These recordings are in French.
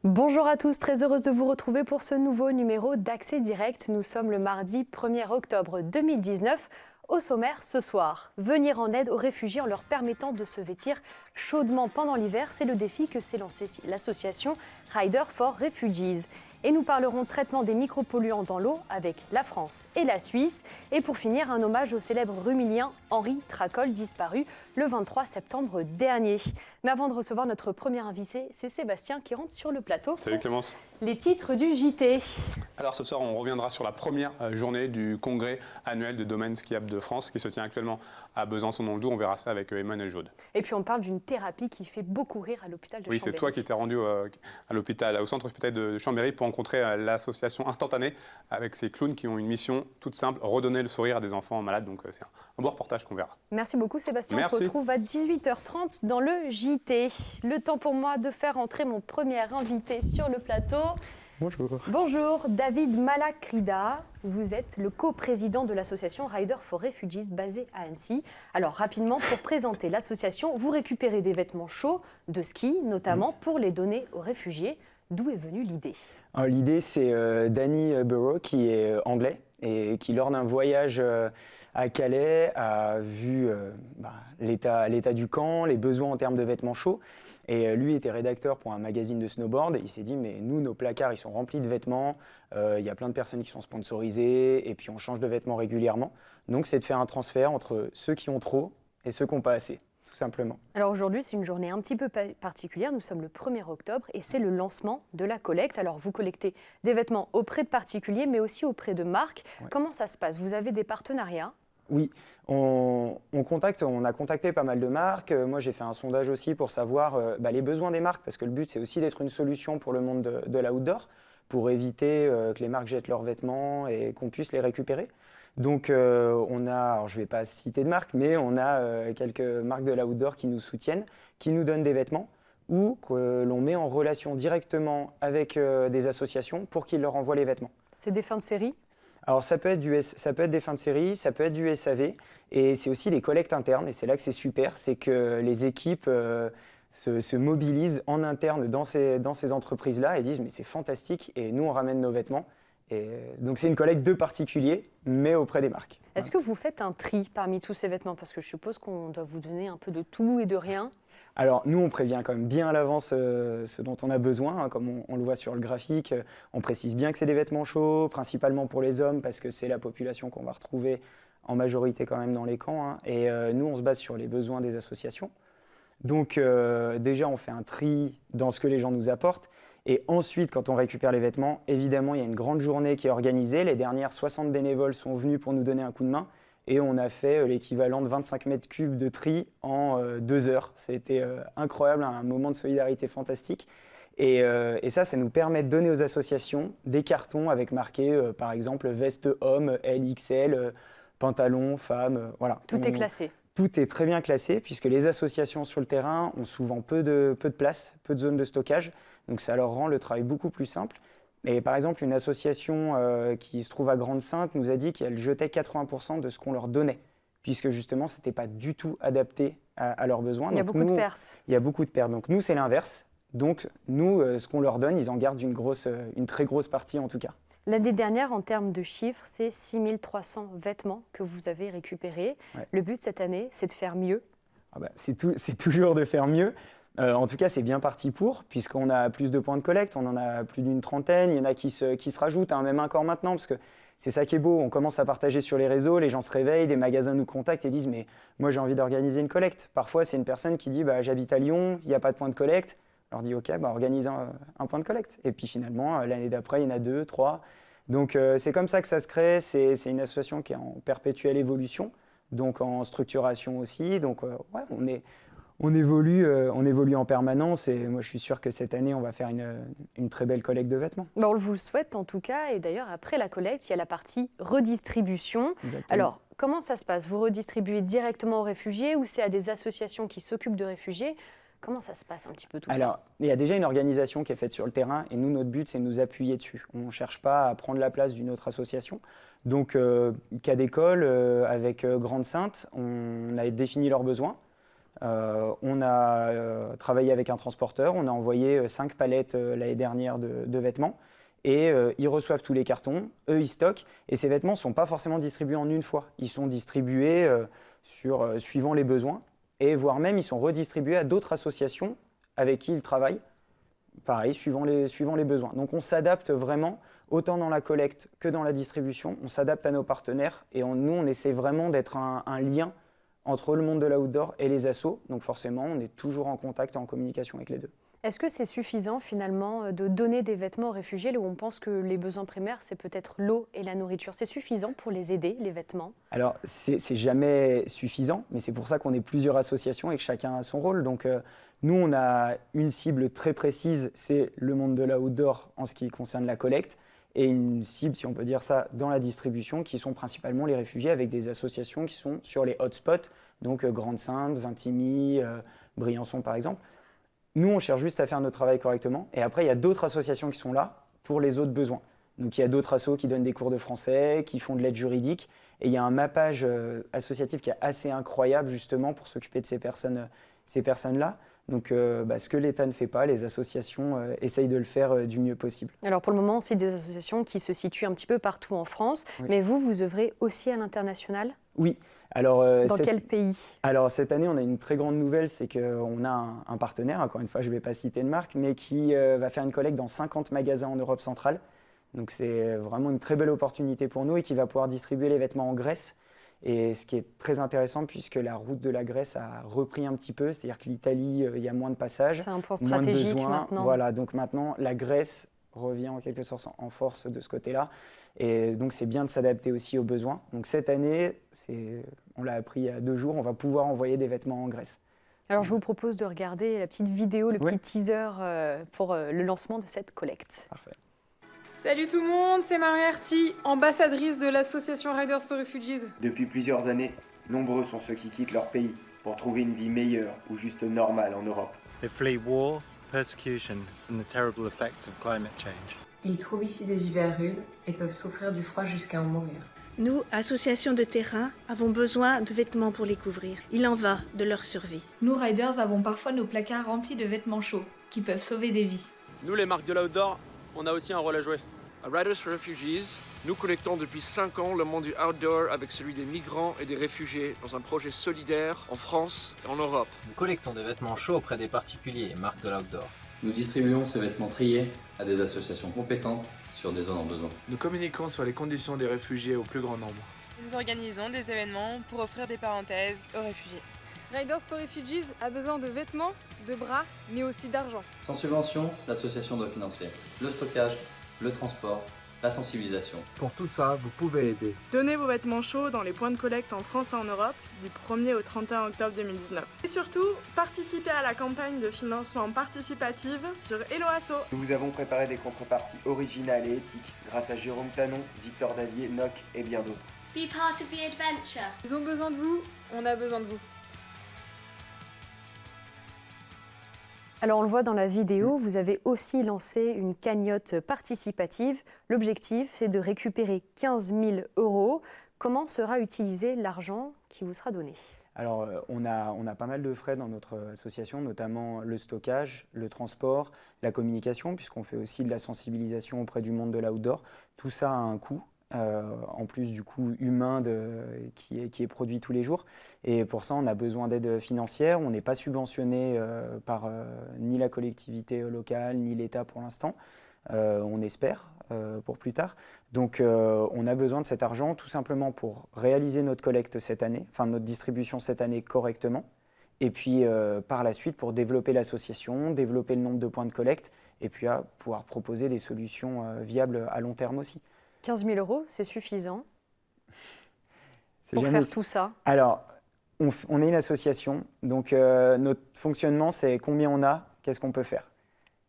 Bonjour à tous, très heureuse de vous retrouver pour ce nouveau numéro d'Accès Direct. Nous sommes le mardi 1er octobre 2019. Au sommaire ce soir, venir en aide aux réfugiés en leur permettant de se vêtir chaudement pendant l'hiver, c'est le défi que s'est lancé l'association Rider for Refugees. Et nous parlerons traitement des micropolluants dans l'eau avec la France et la Suisse. Et pour finir, un hommage au célèbre rumilien Henri Tracol, disparu le 23 septembre dernier. Mais avant de recevoir notre premier invité, c'est Sébastien qui rentre sur le plateau. Salut Clémence. Les titres du JT. Alors ce soir, on reviendra sur la première journée du congrès annuel de domaine skiable de France qui se tient actuellement à Besançon dans le Doubs. On verra ça avec Emmanuel Jaude. Et puis on parle d'une thérapie qui fait beaucoup rire à l'hôpital de Chambéry. Oui, c'est toi qui étais rendu à l'hôpital, au centre hospitalier de Chambéry pour rencontrer l'association Instantanée avec ces clowns qui ont une mission toute simple, redonner le sourire à des enfants malades. Donc c'est un beau reportage qu'on verra. Merci beaucoup Sébastien. Merci. On se retrouve à 18h30 dans le JT. Le temps pour moi de faire entrer mon premier invité sur le plateau. Bonjour. Bonjour, David Malakrida. Vous êtes le coprésident de l'association Rider for Refugees basée à Annecy. Alors rapidement, pour présenter l'association, vous récupérez des vêtements chauds de ski, notamment pour les donner aux réfugiés. D'où est venue l'idée? L'idée, c'est Danny Burrow, qui est anglais et qui, lors d'un voyage à Calais, a vu l'état du camp, les besoins en termes de vêtements chauds. Et lui était rédacteur pour un magazine de snowboard. Et il s'est dit, mais nous, nos placards, ils sont remplis de vêtements. Il y a plein de personnes qui sont sponsorisées. Et puis, on change de vêtements régulièrement. Donc, c'est de faire un transfert entre ceux qui ont trop et ceux qui n'ont pas assez, tout simplement. Alors aujourd'hui, c'est une journée un petit peu particulière. Nous sommes le 1er octobre et c'est le lancement de la collecte. Alors, vous collectez des vêtements auprès de particuliers, mais aussi auprès de marques. Ouais. Comment ça se passe? Vous avez des partenariats? Oui, on a contacté pas mal de marques. Moi, j'ai fait un sondage aussi pour savoir les besoins des marques, parce que le but, c'est aussi d'être une solution pour le monde de l'outdoor, pour éviter que les marques jettent leurs vêtements et qu'on puisse les récupérer. Donc, on a, alors je ne vais pas citer de marques, mais on a quelques marques de l'outdoor qui nous soutiennent, qui nous donnent des vêtements ou que l'on met en relation directement avec des associations pour qu'ils leur envoient les vêtements. C'est des fins de série ? Alors ça peut être des fins de série, ça peut être du SAV, et c'est aussi les collectes internes, et c'est là que c'est super, c'est que les équipes se mobilisent en interne dans ces entreprises-là et disent mais c'est fantastique, et nous on ramène nos vêtements. Et donc c'est une collecte de particuliers, mais auprès des marques. Est-ce que vous faites un tri parmi tous ces vêtements? Parce que je suppose qu'on doit vous donner un peu de tout et de rien. Alors nous, on prévient quand même bien à l'avance ce dont on a besoin, hein, comme on le voit sur le graphique. On précise bien que c'est des vêtements chauds, principalement pour les hommes, parce que c'est la population qu'on va retrouver en majorité quand même dans les camps. Hein. Et nous, on se base sur les besoins des associations. Donc déjà, on fait un tri dans ce que les gens nous apportent. Et ensuite, quand on récupère les vêtements, évidemment, il y a une grande journée qui est organisée. Les dernières 60 bénévoles sont venus pour nous donner un coup de main. Et on a fait l'équivalent de 25 mètres cubes de tri en 2 heures. C'était incroyable, un moment de solidarité fantastique. Et ça nous permet de donner aux associations des cartons avec marqué, par exemple, veste homme, LXL, pantalon, femme, voilà. Tout est classé. Tout est très bien classé, puisque les associations sur le terrain ont souvent peu de place, peu de zones de stockage. Donc ça leur rend le travail beaucoup plus simple. Et par exemple, une association qui se trouve à Grande-Synthe nous a dit qu'elle jetait 80% de ce qu'on leur donnait, puisque justement, ce n'était pas du tout adapté à leurs besoins. Il y a beaucoup de pertes. Il y a beaucoup de pertes. Donc nous, c'est l'inverse. Donc nous, ce qu'on leur donne, ils en gardent une très grosse partie en tout cas. L'année dernière, en termes de chiffres, c'est 6300 vêtements que vous avez récupérés. Ouais. Le but cette année, c'est de faire mieux. C'est toujours de faire mieux. En tout cas, c'est bien parti pour, puisqu'on a plus de points de collecte, on en a plus d'une trentaine, il y en a qui se rajoutent, hein, même encore maintenant, parce que c'est ça qui est beau, on commence à partager sur les réseaux, les gens se réveillent, des magasins nous contactent et disent « mais moi j'ai envie d'organiser une collecte ». Parfois, c'est une personne qui dit « j'habite à Lyon, il n'y a pas de point de collecte ». Je leur dis « ok, organise un point de collecte ». Et puis finalement, l'année d'après, il y en a 2, 3. Donc c'est comme ça que ça se crée, c'est une association qui est en perpétuelle évolution, donc en structuration aussi. Donc on évolue en permanence et moi je suis sûr que cette année on va faire une très belle collecte de vêtements. Ben, on vous le souhaite en tout cas. Et d'ailleurs, après la collecte, il y a la partie redistribution. Exactement. Alors, comment ça se passe? Vous redistribuez directement aux réfugiés ou c'est à des associations qui s'occupent de réfugiés? Comment ça se passe un petit peu tout ça? Alors, il y a déjà une organisation qui est faite sur le terrain et nous, notre but, c'est de nous appuyer dessus. On ne cherche pas à prendre la place d'une autre association. Donc, cas d'école, avec Grande Sainte, on a défini leurs besoins. On a travaillé avec un transporteur, on a envoyé 5 palettes l'année dernière de vêtements et ils reçoivent tous les cartons, eux ils stockent et ces vêtements ne sont pas forcément distribués en une fois, ils sont distribués suivant les besoins et voire même ils sont redistribués à d'autres associations avec qui ils travaillent, pareil, suivant les besoins. Donc on s'adapte vraiment, autant dans la collecte que dans la distribution, on s'adapte à nos partenaires et nous on essaie vraiment d'être un lien entre le monde de l'outdoor et les assos. Donc forcément, on est toujours en contact et en communication avec les deux. Est-ce que c'est suffisant finalement de donner des vêtements aux réfugiés là où on pense que les besoins primaires, c'est peut-être l'eau et la nourriture? C'est suffisant pour les aider, les vêtements? Alors, c'est jamais suffisant, mais c'est pour ça qu'on est plusieurs associations et que chacun a son rôle. Donc, nous, on a une cible très précise, c'est le monde de l'outdoor en ce qui concerne la collecte, et une cible, si on peut dire ça, dans la distribution, qui sont principalement les réfugiés avec des associations qui sont sur les hotspots, donc Grande-Sainte, Vintimille, Briançon par exemple. Nous, on cherche juste à faire notre travail correctement. Et après, il y a d'autres associations qui sont là pour les autres besoins. Donc, il y a d'autres assos qui donnent des cours de français, qui font de l'aide juridique. Et il y a un mappage associatif qui est assez incroyable, justement, pour s'occuper de ces personnes-là. Donc, ce que l'État ne fait pas, les associations essayent de le faire du mieux possible. Alors, pour le moment, c'est des associations qui se situent un petit peu partout en France. Oui. Mais vous œuvrez aussi à l'international? Oui. Alors, dans quel pays? Alors, cette année, on a une très grande nouvelle, c'est qu'on a un partenaire, encore une fois, je ne vais pas citer de marque, mais qui va faire une collecte dans 50 magasins en Europe centrale. Donc, c'est vraiment une très belle opportunité pour nous et qui va pouvoir distribuer les vêtements en Grèce. Et ce qui est très intéressant, puisque la route de la Grèce a repris un petit peu, c'est-à-dire que l'Italie, il y a moins de passages. C'est un point stratégique maintenant. Voilà, donc maintenant, la Grèce revient en quelque sorte en force de ce côté-là. Et donc, c'est bien de s'adapter aussi aux besoins. Donc, cette année, on l'a appris il y a 2 jours, on va pouvoir envoyer des vêtements en Grèce. Alors, je vous propose de regarder la petite vidéo, le petit teaser pour le lancement de cette collecte. Parfait. Salut tout le monde, c'est Marie Arty, ambassadrice de l'association Riders for Refugees. Depuis plusieurs années, nombreux sont ceux qui quittent leur pays pour trouver une vie meilleure ou juste normale en Europe. They flee war, persecution and the terrible effects of climate change. Ils trouvent ici des hivers rudes et peuvent souffrir du froid jusqu'à en mourir. Nous, associations de terrain, avons besoin de vêtements pour les couvrir. Il en va de leur survie. Nous, riders, avons parfois nos placards remplis de vêtements chauds qui peuvent sauver des vies. Nous, les marques de l'outdoor, on a aussi un rôle à jouer. À Riders for Refugees, nous connectons depuis 5 ans le monde du outdoor avec celui des migrants et des réfugiés dans un projet solidaire en France et en Europe. Nous collectons des vêtements chauds auprès des particuliers et marques de l'outdoor. Nous distribuons ces vêtements triés à des associations compétentes sur des zones en besoin. Nous communiquons sur les conditions des réfugiés au plus grand nombre. Nous organisons des événements pour offrir des parenthèses aux réfugiés. Riders for Refugees a besoin de vêtements, de bras, mais aussi d'argent. Sans subvention, l'association doit financer le stockage, le transport, la sensibilisation. Pour tout ça, vous pouvez aider. Donnez vos vêtements chauds dans les points de collecte en France et en Europe du 1er au 31 octobre 2019. Et surtout, participez à la campagne de financement participative sur Hello Asso. Nous vous avons préparé des contreparties originales et éthiques grâce à Jérôme Tanon, Victor Davier, Noc et bien d'autres. Be part of the adventure. Ils ont besoin de vous, on a besoin de vous. Alors, on le voit dans la vidéo, vous avez aussi lancé une cagnotte participative. L'objectif, c'est de récupérer 15 000 €. Comment sera utilisé l'argent qui vous sera donné? Alors, on a pas mal de frais dans notre association, notamment le stockage, le transport, la communication, puisqu'on fait aussi de la sensibilisation auprès du monde de l'outdoor. Tout ça a un coût. En plus du coût humain qui est produit tous les jours. Et pour ça, on a besoin d'aide financière. On n'est pas subventionné par ni la collectivité locale, ni l'État pour l'instant. On espère pour plus tard. Donc, on a besoin de cet argent tout simplement pour réaliser notre collecte cette année, enfin notre distribution cette année correctement. Et puis, par la suite, pour développer l'association, développer le nombre de points de collecte, et puis pouvoir proposer des solutions viables à long terme aussi. 15 000 €, c'est suffisant pour faire tout ça? Alors, On est une association, donc notre fonctionnement, c'est combien on a, qu'est-ce qu'on peut faire.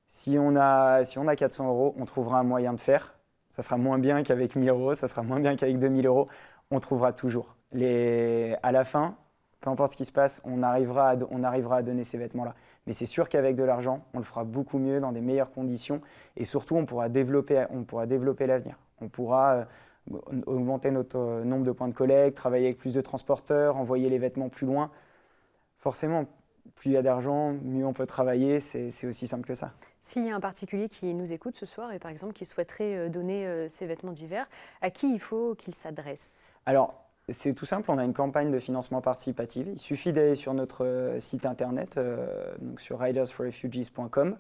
Si on a 400 €, on trouvera un moyen de faire. Ça sera moins bien qu'avec 1 000 €, ça sera moins bien qu'avec 2 000 €. On trouvera toujours. À la fin, peu importe ce qui se passe, on arrivera à donner ces vêtements-là. Mais c'est sûr qu'avec de l'argent, on le fera beaucoup mieux, dans des meilleures conditions. Et surtout, on pourra développer l'avenir. On pourra augmenter notre nombre de points de collecte, travailler avec plus de transporteurs, envoyer les vêtements plus loin. Forcément, plus il y a d'argent, mieux on peut travailler, c'est aussi simple que ça. S'il y a un particulier qui nous écoute ce soir et par exemple qui souhaiterait donner ses vêtements d'hiver, à qui il faut qu'il s'adresse? Alors, c'est tout simple, on a une campagne de financement participatif. Il suffit d'aller sur notre site internet, donc sur ridersforrefugees.com,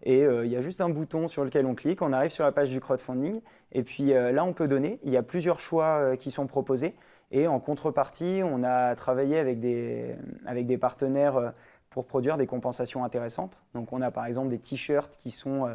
et il y a juste un bouton sur lequel on clique, on arrive sur la page du crowdfunding, et puis là on peut donner. Il y a plusieurs choix qui sont proposés, et en contrepartie, on a travaillé avec des partenaires pour produire des compensations intéressantes. Donc on a par exemple des t-shirts qui sont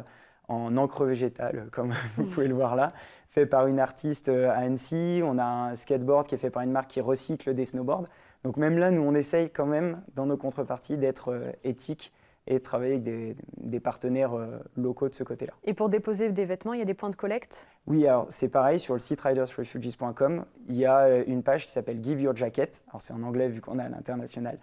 en encre végétale, comme vous pouvez le voir là, fait par une artiste à Annecy. On a un skateboard qui est fait par une marque qui recycle des snowboards. Donc même là, nous, on essaye quand même, dans nos contreparties, d'être éthiques et de travailler avec des partenaires locaux de ce côté-là. Et pour déposer des vêtements, il y a des points de collecte? Oui, alors c'est pareil, sur le site ridersforrefugees.com, il y a une page qui s'appelle Give Your Jacket. Alors c'est en anglais vu qu'on est à l'international.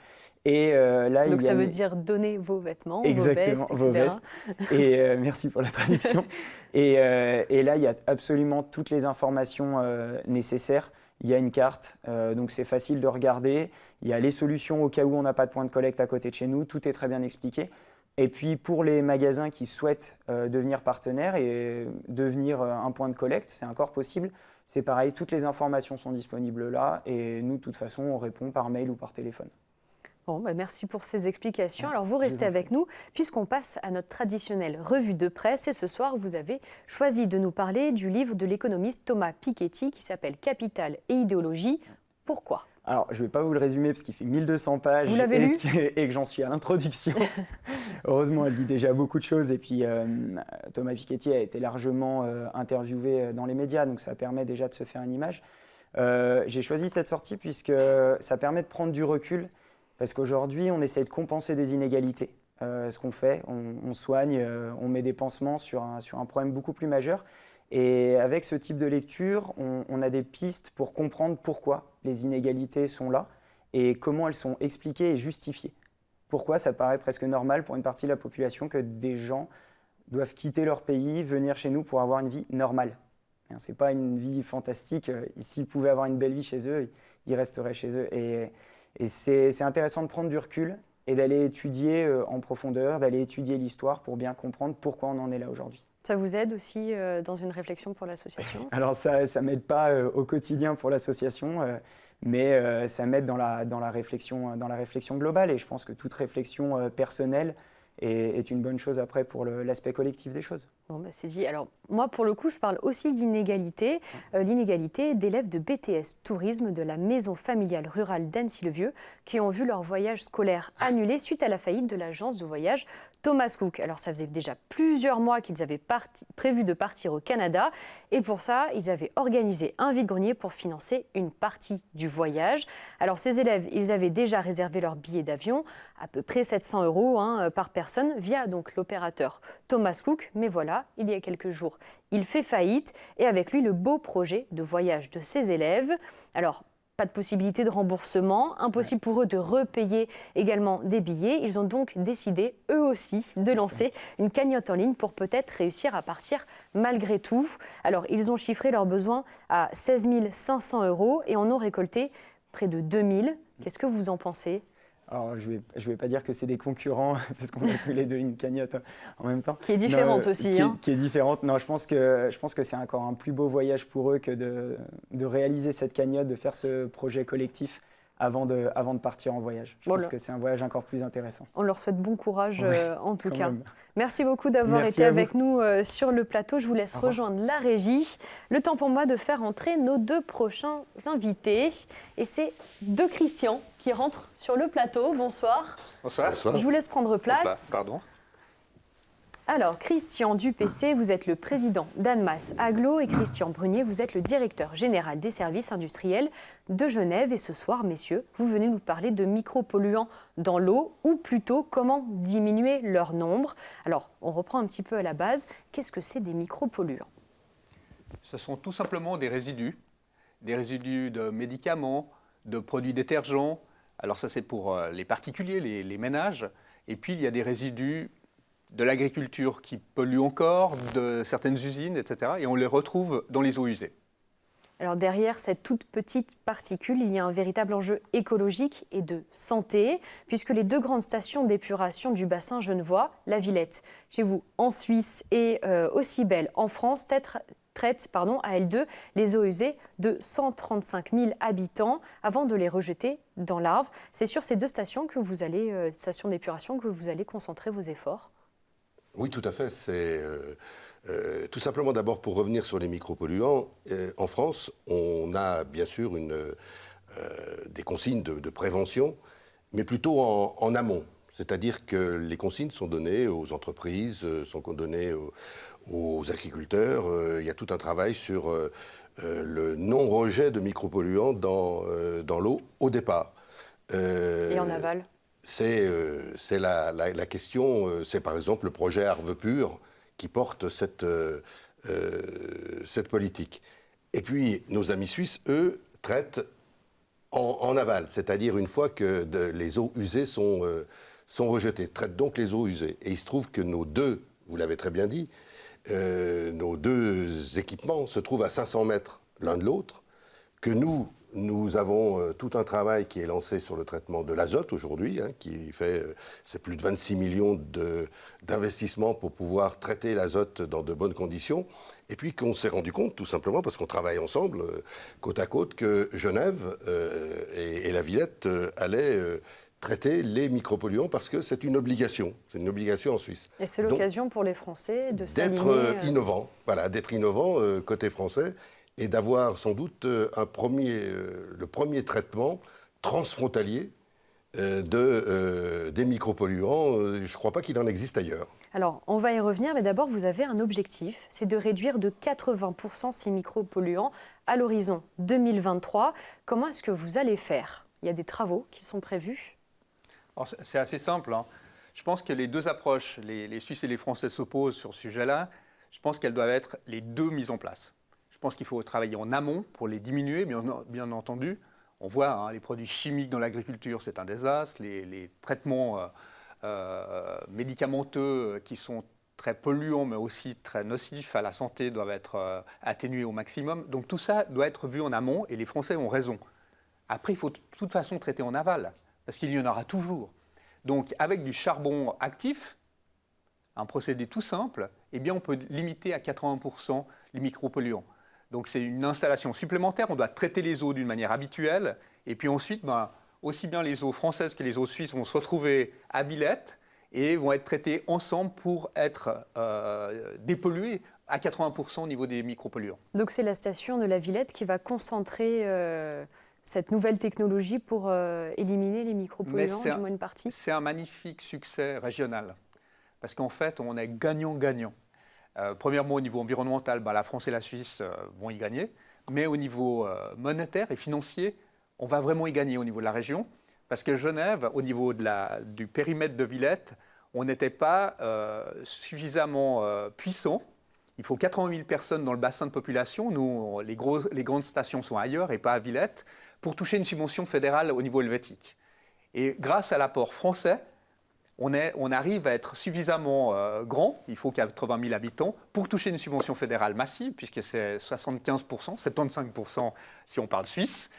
Et là, donc ça veut dire donner vos vêtements, exactement, vos vestes, etc. Et merci pour la traduction. Et là, il y a absolument toutes les informations nécessaires. Il y a une carte, donc c'est facile de regarder. Il y a les solutions au cas où on n'a pas de point de collecte à côté de chez nous. Tout est très bien expliqué. Et puis pour les magasins qui souhaitent devenir partenaires et devenir un point de collecte, c'est encore possible. C'est pareil, toutes les informations sont disponibles là. Et nous, de toute façon, on répond par mail ou par téléphone. Bon, merci pour ces explications. Alors vous restez avec nous puisqu'on passe à notre traditionnelle revue de presse. Et ce soir, vous avez choisi de nous parler du livre de l'économiste Thomas Piketty qui s'appelle « Capital et idéologie ». Pourquoi ? Alors, je ne vais pas vous le résumer parce qu'il fait 1200 pages. Vous l'avez lu ? Et que j'en suis à l'introduction. Heureusement, elle dit déjà beaucoup de choses. Et puis, Thomas Piketty a été largement interviewé dans les médias, donc ça permet déjà de se faire une image. J'ai choisi cette sortie puisque ça permet de prendre du recul. Parce qu'aujourd'hui, on essaie de compenser des inégalités. Ce qu'on fait, on soigne, on met des pansements sur un problème beaucoup plus majeur. Et avec ce type de lecture, on a des pistes pour comprendre pourquoi les inégalités sont là et comment elles sont expliquées et justifiées. Pourquoi ça paraît presque normal pour une partie de la population que des gens doivent quitter leur pays, venir chez nous pour avoir une vie normale. Ce n'est pas une vie fantastique. S'ils pouvaient avoir une belle vie chez eux, ils resteraient chez eux. Et c'est intéressant de prendre du recul et d'aller étudier en profondeur, d'aller étudier l'histoire pour bien comprendre pourquoi on en est là aujourd'hui. Ça vous aide aussi dans une réflexion pour l'association ? Alors ça ne m'aide pas au quotidien pour l'association, mais ça m'aide dans la réflexion globale. Et je pense que toute réflexion personnelle est une bonne chose après pour l'aspect collectif des choses. Bon, c'est dit. Alors, moi, pour le coup, je parle aussi d'inégalité. L'inégalité d'élèves de BTS Tourisme de la maison familiale rurale d'Annecy-le-Vieux qui ont vu leur voyage scolaire annulé suite à la faillite de l'agence de voyage Thomas Cook. Alors, ça faisait déjà plusieurs mois qu'ils avaient prévu de partir au Canada. Et pour ça, ils avaient organisé un vide-grenier pour financer une partie du voyage. Alors, ces élèves, ils avaient déjà réservé leur billet d'avion, à peu près 700 € par personne, via donc l'opérateur Thomas Cook. Mais voilà, il y a quelques jours, il fait faillite et avec lui le beau projet de voyage de ses élèves. Alors, pas de possibilité de remboursement, impossible pour eux de repayer également des billets. Ils ont donc décidé, eux aussi, de lancer une cagnotte en ligne pour peut-être réussir à partir malgré tout. Alors, ils ont chiffré leurs besoins à 16 500 € et en ont récolté près de 2 000. Qu'est-ce que vous en pensez ? Alors, je vais pas dire que c'est des concurrents, parce qu'on a tous les deux une cagnotte en même temps. Qui est différente aussi. Qui est différente. Non, je pense que c'est encore un plus beau voyage pour eux que de réaliser cette cagnotte, de faire ce projet collectif avant de partir en voyage. Je pense que c'est un voyage encore plus intéressant. On leur souhaite bon courage en tout cas. Même. Merci beaucoup d'avoir été avec nous sur le plateau. Je vous laisse rejoindre la régie. Le temps pour moi de faire entrer nos deux prochains invités. Et c'est deux Christian qui rentrent sur le plateau. Bonsoir. Bonsoir. Je vous laisse prendre place. Pardon. Alors, Christian Dupessé, vous êtes le président d'Annemasse Agglo et Christian Brunier, vous êtes le directeur général des services industriels de Genève. Et ce soir, messieurs, vous venez nous parler de micropolluants dans l'eau, ou plutôt comment diminuer leur nombre. Alors, on reprend un petit peu à la base. Qu'est-ce que c'est des micropolluants? Ce sont tout simplement des résidus de médicaments, de produits détergents. Alors ça, c'est pour les particuliers, les ménages. Et puis, il y a des résidus de l'agriculture qui polluent encore, de certaines usines, etc. Et on les retrouve dans les eaux usées. Alors derrière cette toute petite particule, il y a un véritable enjeu écologique et de santé, puisque les deux grandes stations d'épuration du bassin genevois, la Villette chez vous en Suisse et au Cybèle en France, traitent à elles deux les eaux usées de 135 000 habitants avant de les rejeter dans l'Arve. C'est sur ces deux stations stations d'épuration que vous allez concentrer vos efforts? Oui, tout à fait. C'est tout simplement d'abord pour revenir sur les micropolluants. En France, on a bien sûr des consignes de prévention, mais plutôt en amont. C'est-à-dire que les consignes sont données aux entreprises, sont données aux agriculteurs. Il y a tout un travail sur le non-rejet de micropolluants dans l'eau au départ. Et en aval? C'est la question, c'est par exemple le projet Arve Pur qui porte cette politique. Et puis nos amis suisses, eux, traitent en aval, c'est-à-dire une fois que les eaux usées sont rejetées, traitent donc les eaux usées. Et il se trouve que nos deux, vous l'avez très bien dit, nos deux équipements se trouvent à 500 mètres l'un de l'autre, que nous avons tout un travail qui est lancé sur le traitement de l'azote aujourd'hui, qui fait c'est plus de 26 millions d'investissements pour pouvoir traiter l'azote dans de bonnes conditions. Et puis qu'on s'est rendu compte, tout simplement, parce qu'on travaille ensemble, côte à côte, que Genève et la Villette allaient traiter les micropolluants parce que c'est une obligation. C'est une obligation en Suisse. Et c'est l'occasion pour les Français de s'aligner. D'être innovants, voilà, d'être innovants côté français. Et d'avoir sans doute le premier traitement transfrontalier des micropolluants. Je ne crois pas qu'il en existe ailleurs. Alors, on va y revenir, mais d'abord, vous avez un objectif, c'est de réduire de 80% ces micropolluants à l'horizon 2023. Comment est-ce que vous allez faire? Il y a des travaux qui sont prévus? Alors, c'est assez simple. Je pense que les deux approches, les Suisses et les Français s'opposent sur ce sujet-là. Je pense qu'elles doivent être les deux mises en place. Je pense qu'il faut travailler en amont pour les diminuer, bien entendu. On voit les produits chimiques dans l'agriculture, c'est un désastre. Les traitements médicamenteux qui sont très polluants, mais aussi très nocifs à la santé, doivent être atténués au maximum. Donc tout ça doit être vu en amont, et les Français ont raison. Après, il faut de toute façon traiter en aval, parce qu'il y en aura toujours. Donc avec du charbon actif, un procédé tout simple, eh bien on peut limiter à 80% les micropolluants. Donc c'est une installation supplémentaire, on doit traiter les eaux d'une manière habituelle, et puis ensuite, aussi bien les eaux françaises que les eaux suisses vont se retrouver à Villette et vont être traitées ensemble pour être dépolluées à 80% au niveau des micropolluants. Donc c'est la station de la Villette qui va concentrer cette nouvelle technologie pour éliminer les micropolluants, du moins une partie? C'est un magnifique succès régional, parce qu'en fait, on est gagnant-gagnant. Premièrement, au niveau environnemental, la France et la Suisse vont y gagner, mais au niveau monétaire et financier, on va vraiment y gagner au niveau de la région, parce que Genève, au niveau du périmètre de Villette, on n'était pas suffisamment puissant. Il faut 80 000 personnes dans le bassin de population. Nous, les grandes stations sont ailleurs et pas à Villette, pour toucher une subvention fédérale au niveau helvétique. Et grâce à l'apport français, on arrive à être suffisamment grand, il faut 80 000 habitants, pour toucher une subvention fédérale massive, puisque c'est 75%, 75% si on parle suisse,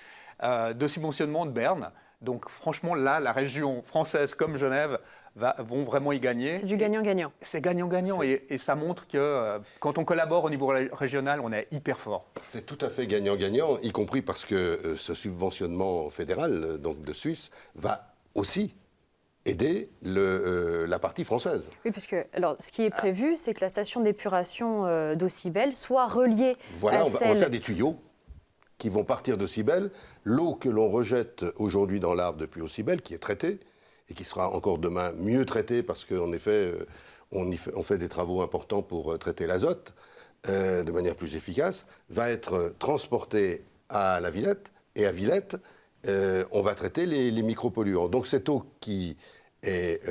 de subventionnement de Berne. Donc franchement, là, la région française comme Genève vont vraiment y gagner. C'est du gagnant-gagnant. C'est gagnant-gagnant, et ça montre que quand on collabore au niveau régional, on est hyper fort. C'est tout à fait gagnant-gagnant, y compris parce que ce subventionnement fédéral, donc de Suisse, va aussi aider la partie française. Oui, parce que ce qui est prévu, c'est que la station d'épuration d'eau Cybèle soit reliée à celle... On va faire des tuyaux qui vont partir de Cybèle. L'eau que l'on rejette aujourd'hui dans l'Arve depuis Cybèle, qui est traitée, et qui sera encore demain mieux traitée, parce qu'en effet, on fait des travaux importants pour traiter l'azote de manière plus efficace, va être transporté à la Villette, et à Villette, on va traiter les micropolluants. Donc cette eau qui est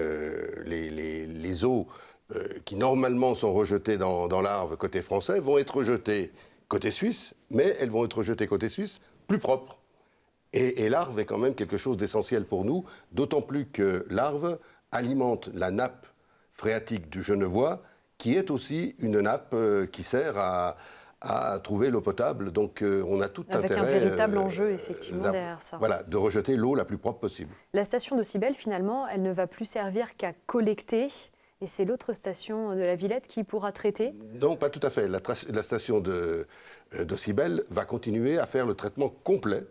les eaux qui normalement sont rejetées dans l'Arve côté français vont être rejetées côté suisse, mais elles vont être rejetées côté suisse plus propres. Et l'Arve est quand même quelque chose d'essentiel pour nous, d'autant plus que l'Arve alimente la nappe phréatique du Genevois, qui est aussi une nappe qui sert à trouver l'eau potable. Donc on a tout intérêt... Avec un véritable enjeu, effectivement, derrière ça. Voilà, de rejeter l'eau la plus propre possible. La station de Cybèle, finalement, elle ne va plus servir qu'à collecter, et c'est l'autre station de la Villette qui pourra traiter? Non, pas tout à fait. La station de Cybèle va continuer à faire le traitement complet,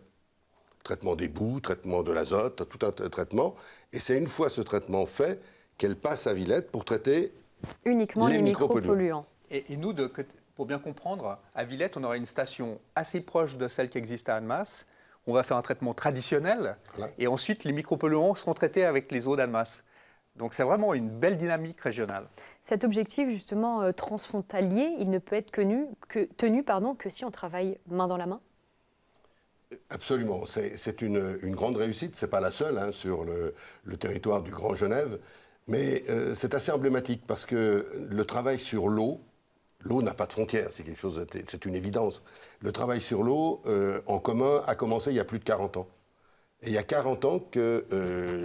traitement des boues, traitement de l'azote, tout un traitement, et c'est une fois ce traitement fait qu'elle passe à Villette pour traiter uniquement les micropolluants. Et nous, pour bien comprendre, à Villette, on aura une station assez proche de celle qui existe à Annemasse. On va faire un traitement traditionnel, voilà. Et ensuite les micropolluants seront traités avec les eaux d'Annemasse. Donc c'est vraiment une belle dynamique régionale. Cet objectif justement transfrontalier, il ne peut être tenu que si on travaille main dans la main? Absolument, c'est une grande réussite, ce n'est pas la seule sur le territoire du Grand Genève, mais c'est assez emblématique parce que le travail sur l'eau n'a pas de frontières, c'est une évidence. Le travail sur l'eau en commun a commencé il y a plus de 40 ans. Et il y a 40 ans que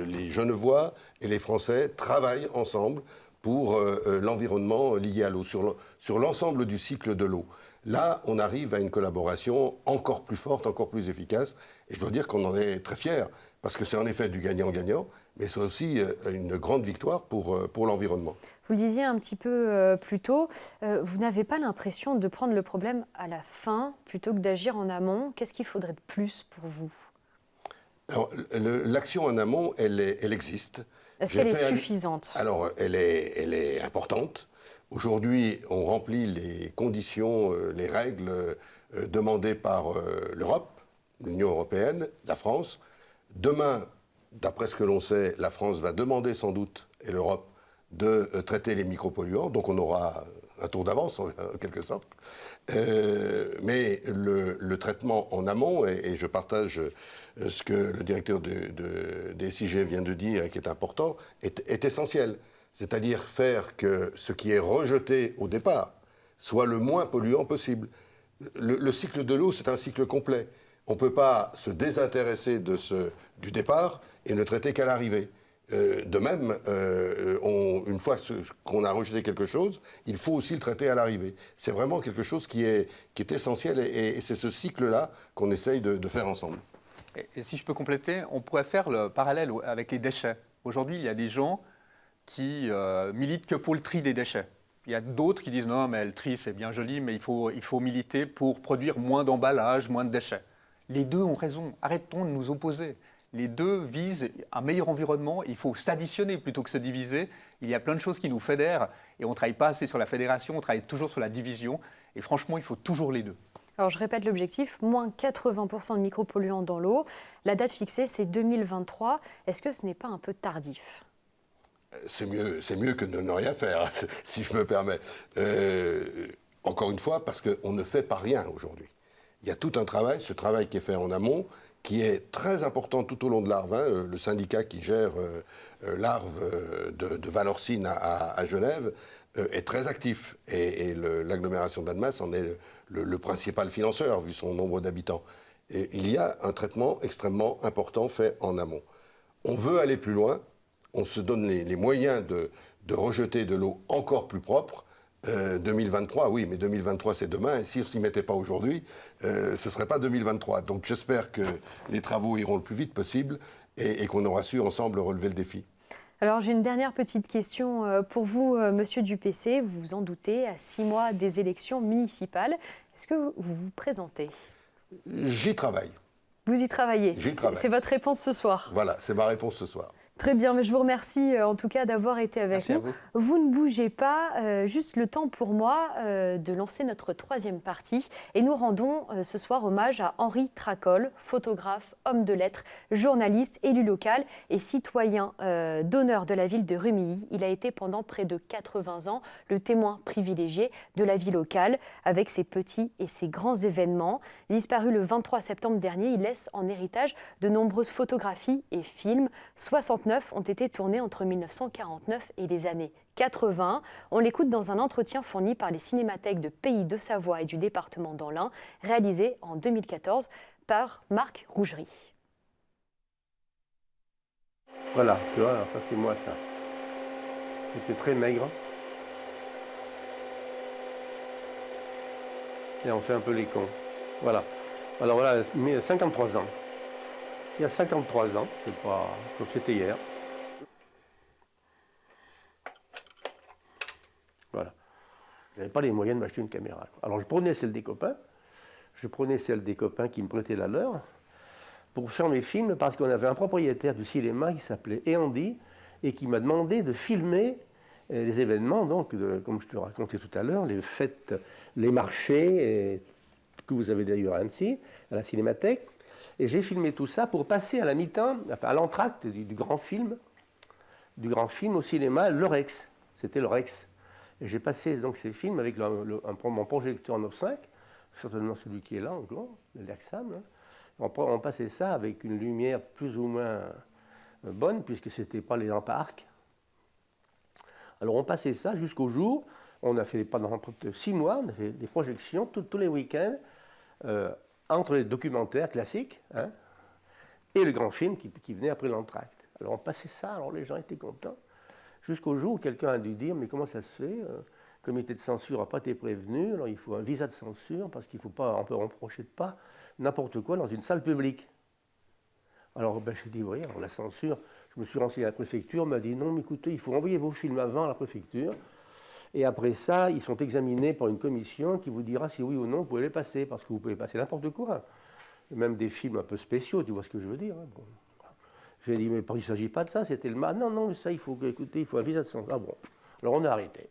les Genevois et les Français travaillent ensemble pour l'environnement lié à l'eau, sur l'ensemble du cycle de l'eau. Là, on arrive à une collaboration encore plus forte, encore plus efficace, et je dois dire qu'on en est très fiers, parce que c'est en effet du gagnant-gagnant, mais c'est aussi une grande victoire pour l'environnement. Vous le disiez un petit peu plus tôt, vous n'avez pas l'impression de prendre le problème à la fin plutôt que d'agir en amont? Qu'est-ce qu'il faudrait de plus pour vous? Alors, l'action en amont, elle existe. Est-ce qu'elle est suffisante? Alors, elle est importante. Aujourd'hui, on remplit les conditions, les règles demandées par l'Europe, l'Union européenne, la France. Demain, d'après ce que l'on sait, la France va demander sans doute, et l'Europe, de traiter les micropolluants. Donc on aura un tour d'avance, en quelque sorte. Mais le traitement en amont, et je partage ce que le directeur des SIG vient de dire et qui est important, est essentiel. C'est-à-dire faire que ce qui est rejeté au départ soit le moins polluant possible. Le cycle de l'eau, c'est un cycle complet. On ne peut pas se désintéresser du départ et ne traiter qu'à l'arrivée. De même, une fois qu'on a rejeté quelque chose, il faut aussi le traiter à l'arrivée. C'est vraiment quelque chose qui est essentiel et c'est ce cycle-là qu'on essaye de faire ensemble. Et si je peux compléter, on pourrait faire le parallèle avec les déchets. Aujourd'hui, il y a des gens qui militent que pour le tri des déchets. Il y a d'autres qui disent non, mais le tri c'est bien joli, mais il faut militer pour produire moins d'emballage, moins de déchets. Les deux ont raison, arrêtons de nous opposer. Les deux visent un meilleur environnement, il faut s'additionner plutôt que se diviser. Il y a plein de choses qui nous fédèrent et on ne travaille pas assez sur la fédération, on travaille toujours sur la division. Et franchement, il faut toujours les deux. Alors je répète l'objectif, moins 80% de micropolluants dans l'eau. La date fixée, c'est 2023. Est-ce que ce n'est pas un peu tardif ? C'est mieux que de ne rien faire, si je me permets. Encore une fois, parce qu'on ne fait pas rien aujourd'hui. Il y a tout un travail, ce travail qui est fait en amont, qui est très important tout au long de l'Arve. Le syndicat qui gère l'Arve de Valorcine à Genève est très actif. Et l'agglomération d'Annemasse en est le principal financeur, vu son nombre d'habitants. Et il y a un traitement extrêmement important fait en amont. On veut aller plus loin. On se donne les moyens de rejeter de l'eau encore plus propre. 2023, oui, mais 2023 c'est demain, et si on ne s'y mettait pas aujourd'hui, ce ne serait pas 2023. Donc j'espère que les travaux iront le plus vite possible et qu'on aura su ensemble relever le défi. Alors j'ai une dernière petite question pour vous, Monsieur Dupessé. Vous vous en doutez, à 6 mois des élections municipales, est-ce que vous vous présentez? J'y travaille. Vous y travaillez? J'y travaille. C'est votre réponse ce soir? Voilà, c'est ma réponse ce soir. Très bien, mais je vous remercie en tout cas d'avoir été avec Merci nous. à vous. Vous ne bougez pas, juste le temps pour moi de lancer notre troisième partie. Et nous rendons ce soir hommage à Henri Tracol, photographe, homme de lettres, journaliste, élu local et citoyen d'honneur de la ville de Rumilly. Il a été pendant près de 80 ans le témoin privilégié de la vie locale avec ses petits et ses grands événements. Disparu le 23 septembre dernier, il laisse en héritage de nombreuses photographies et films. 69 ont été tournés entre 1949 et les années 80. On l'écoute dans un entretien fourni par les cinémathèques de Pays de Savoie et du département dans l'Ain, réalisé en 2014 par Marc Rougerie. Voilà, tu vois, ça c'est moi ça. J'étais très maigre. Et on fait un peu les cons. Voilà. Alors voilà, 53 ans. Il y a 53 ans, c'est pas comme c'était hier. Voilà. Je n'avais pas les moyens de m'acheter une caméra. Alors je prenais celle des copains. Je prenais celle des copains qui me prêtaient la leur pour faire mes films parce qu'on avait un propriétaire du cinéma qui s'appelait Eandi et qui m'a demandé de filmer les événements, donc, comme je te le racontais tout à l'heure, les fêtes, les marchés, que vous avez d'ailleurs à Annecy, à la Cinémathèque. Et j'ai filmé tout ça pour passer à la mi-temps, enfin à l'entracte du grand film au cinéma, le Rex. C'était le Rex. Et j'ai passé donc ces films avec mon projecteur 9.5, certainement celui qui est là encore, le Lexam. On passait ça avec une lumière plus ou moins bonne, puisque ce n'était pas les lampes à arc. Alors on passait ça jusqu'au jour, on a fait pendant 6 mois, on a fait des projections tous les week-ends, entre les documentaires classiques et le grand film qui venait après l'entracte. Alors on passait ça, alors les gens étaient contents, jusqu'au jour où quelqu'un a dû dire, mais comment ça se fait, le comité de censure n'a pas été prévenu, alors il faut un visa de censure, parce qu'il faut pas, on peut reprocher de pas n'importe quoi dans une salle publique. Alors j'ai dit, oui, alors la censure, je me suis renseigné à la préfecture, on m'a dit, non, mais écoutez, il faut envoyer vos films avant à la préfecture, et après ça, ils sont examinés par une commission qui vous dira si oui ou non vous pouvez les passer, parce que vous pouvez passer n'importe quoi. Même des films un peu spéciaux, tu vois ce que je veux dire. Bon. J'ai dit, mais il ne s'agit pas de ça, c'était le mal. Non, non, mais ça, il faut un visa de censure. Ah bon, alors on a arrêté.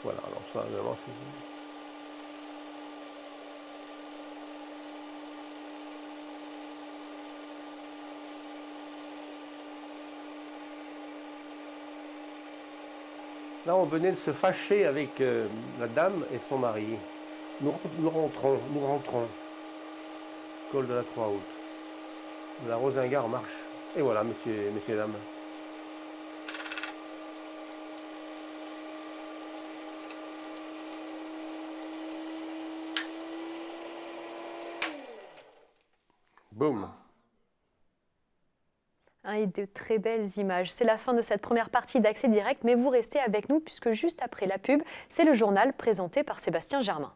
Voilà, alors ça, vraiment, c'est... Là, on venait de se fâcher avec la dame et son mari. Nous rentrons. Col de la Croix-Haute. La Rosingard marche. Et voilà, messieurs, dames. Boum. Et de très belles images. C'est la fin de cette première partie d'Accès Direct, mais vous restez avec nous puisque juste après la pub, c'est le journal présenté par Sébastien Germain.